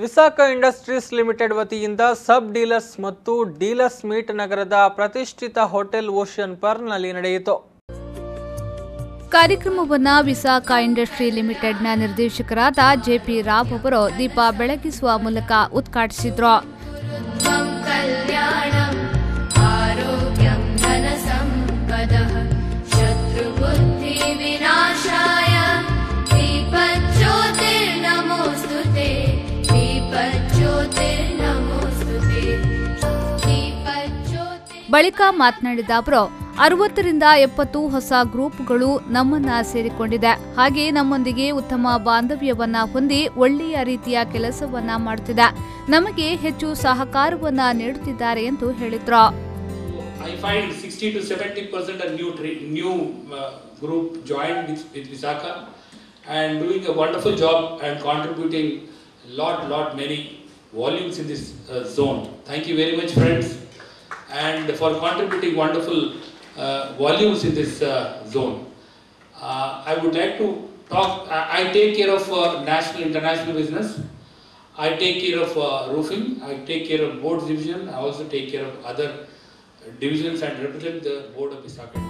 ವಿಸಾಖಾ industries limited ವತಿಯಿಂದ ಸಬ್ dealers ಮತ್ತು dealers meet ನಗರದ ಪ್ರತಿಷ್ಠಿತ ಹೋಟೆಲ್ ಓಷನ್ ಪರ್ನಲ್ಲಿ ನಡೆಯಿತು. ಕಾರ್ಯಕ್ರಮವನ್ನು ವಿಸಾಖಾ ಇಂಡಸ್ಟ್ರಿ ಲಿಮಿಟೆಡ್ನ ನಿರ್ದೇಶಕರಾದ ಜೆಪಿ ರಾವ್ ಅವರು ದೀಪ ಬೆಳಗಿಸುವ ಮೂಲಕ ಉದ್ಘಾಟಿಸಿದರು. ಬಳಿಕ ಮಾತನಾಡಿದ ಅವರು 60 ರಿಂದ 70 ಹೊಸ ಗ್ರೂಪ್ಗಳು ನಮ್ಮನ್ನ ಸೇರಿಕೊಂಡಿದೆ. ಹಾಗೆ ನಮ್ಮೊಂದಿಗೆ ಉತ್ತಮ ಬಾಂಧವ್ಯವನ್ನ ಹೊಂದಿ ಒಳ್ಳೆಯ ರೀತಿಯ ಕೆಲಸವನ್ನ ಮಾಡುತ್ತಿದೆ. ನಮಗೆ ಹೆಚ್ಚು ಸಹಕಾರವನ್ನ ನೀಡುತ್ತಿದ್ದಾರೆ ಎಂದು ಹೇಳಿದ್ರು. I find 60 to 70% a new group joined with Visakha and doing a wonderful job and contributing lot many volumes in this zone. Thank you very much, friends, and for contributing wonderful volumes in this zone. I would like to talk. I take care of national, international business. I take care of roofing. I take care of boards division. I also take care of other divisions and represent the board of Visakha.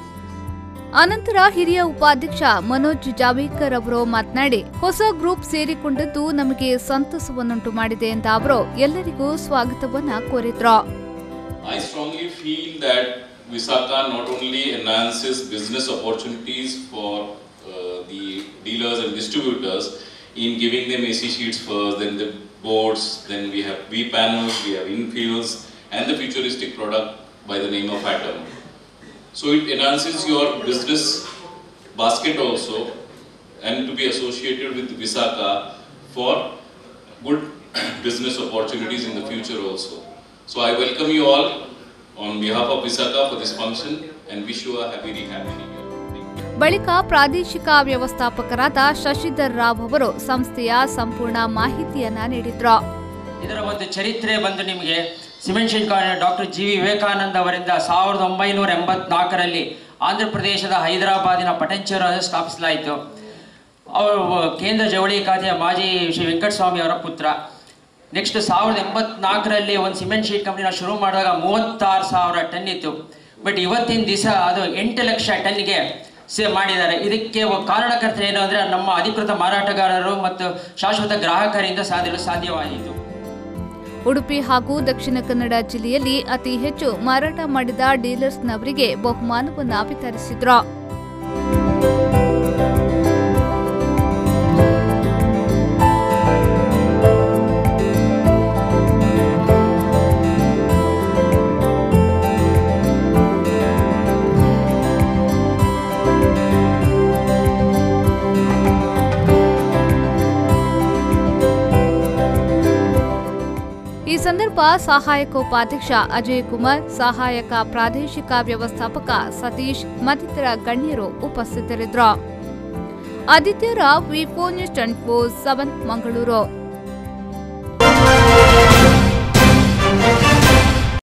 ಅನಂತರ ಹಿರಿಯ ಉಪಾಧ್ಯಕ್ಷ ಮನೋಜ್ ಜಾವೇಕರ್ ಅವರು ಮಾತನಾಡಿ, ಹೊಸ group ಸೇರಿಕೊಂಡಿದ್ದು ನಮಗೆ ಸಂತಸವನ್ನುಂಟು ಮಾಡಿದೆ ಅಂತ ಅವರು ಎಲ್ಲರಿಗೂ ಸ್ವಾಗತವನ್ನ ಕೋರಿದ್ರು. I strongly feel that Visakha not only enhances business opportunities for the dealers and distributors in giving them AC sheets first, then the boards, then we have V panels, we have infills, and the futuristic product by the name of Atom. So it enhances your business basket also, and to be associated with Visakha for good business opportunities in the future also. So I welcome you all on behalf of Visakha for this function and wish you a very happy new year. ಬಳಿಕ ಪ್ರಾದೇಶಿಕ ವ್ಯವಸ್ಥಾಪಕರಾದ ಶಶಿಧರ್ ರಾವ್ ಅವರು ಸಂಸ್ಥೆಯ ಸಂಪೂರ್ಣ ಮಾಹಿತಿಯನ್ನ ನೀಡಿದ್ರು. ಇದರ ಒಂದು ಚರಿತ್ರೆ ಬಂದು ನಿಮಗೆ cement sheet doctor G V Vivekananda ಅವರಿಂದ 1984ರಲ್ಲಿ ಆಂಧ್ರ ಪ್ರದೇಶದ ಹೈದರಾಬಾದಿನ ಪಟಂಚೇರಿಯನ್ನು ಸ್ಥಾಪಿಸಲಾಯಿತು. ಅವರು ಕೇಂದ್ರ ಜವಳಿ ಖಾತೆಯ ಮಾಜಿ ಶ್ರೀ ವೆಂಕಟಸ್ವಾಮಿ ಅವರ ಪುತ್ರ. ನೆಕ್ಸ್ಟ್ 1984ರಲ್ಲಿ ಒಂದು ಸಿಮೆಂಟ್ ಶೀಟ್ ಕಂಪ್ನಿನ ಶುರು ಮಾಡಿದಾಗ 36,000 ಟನ್ ಇತ್ತು. ಬಟ್ ಇವತ್ತಿನ ದಿವಸ ಅದು 8 ಲಕ್ಷ ಟನ್ಗೆ ಮಾಡಿದ್ದಾರೆ. ಇದಕ್ಕೆ ಕಾರಣಕರ್ತರು ಏನು ಅಂದರೆ ನಮ್ಮ ಅಧಿಕೃತ ಮಾರಾಟಗಾರರು ಮತ್ತು ಶಾಶ್ವತ ಗ್ರಾಹಕರಿಂದ ಸಾಧ್ಯವಾಯಿತು. ಉಡುಪಿ ಹಾಗೂ ದಕ್ಷಿಣ ಕನ್ನಡ ಜಿಲ್ಲೆಯಲ್ಲಿ ಅತಿ ಹೆಚ್ಚು ಮಾರಾಟ ಮಾಡಿದ ಡೀಲರ್ಸ್ನವರಿಗೆ ಬಹುಮಾನವನ್ನು ವಿತರಿಸಿದ್ರು. ಈ ಸಂದರ್ಭ ಸಹಾಯಕ ಉಪಾಧ್ಯಕ್ಷ ಅಜಯ್ ಕುಮಾರ್, ಸಹಾಯಕ ಪ್ರಾದೇಶಿಕ ವ್ಯವಸ್ಥಾಪಕ ಸತೀಶ್ ಮತ್ತಿತರ ಗಣ್ಯರು ಉಪಸ್ಥಿತರಿದ್ದರು. ಆದಿತ್ಯ ರಾವ್, ವಿ4 ನ್ಯೂಸ್ 24/7 ಮಂಗಳೂರು.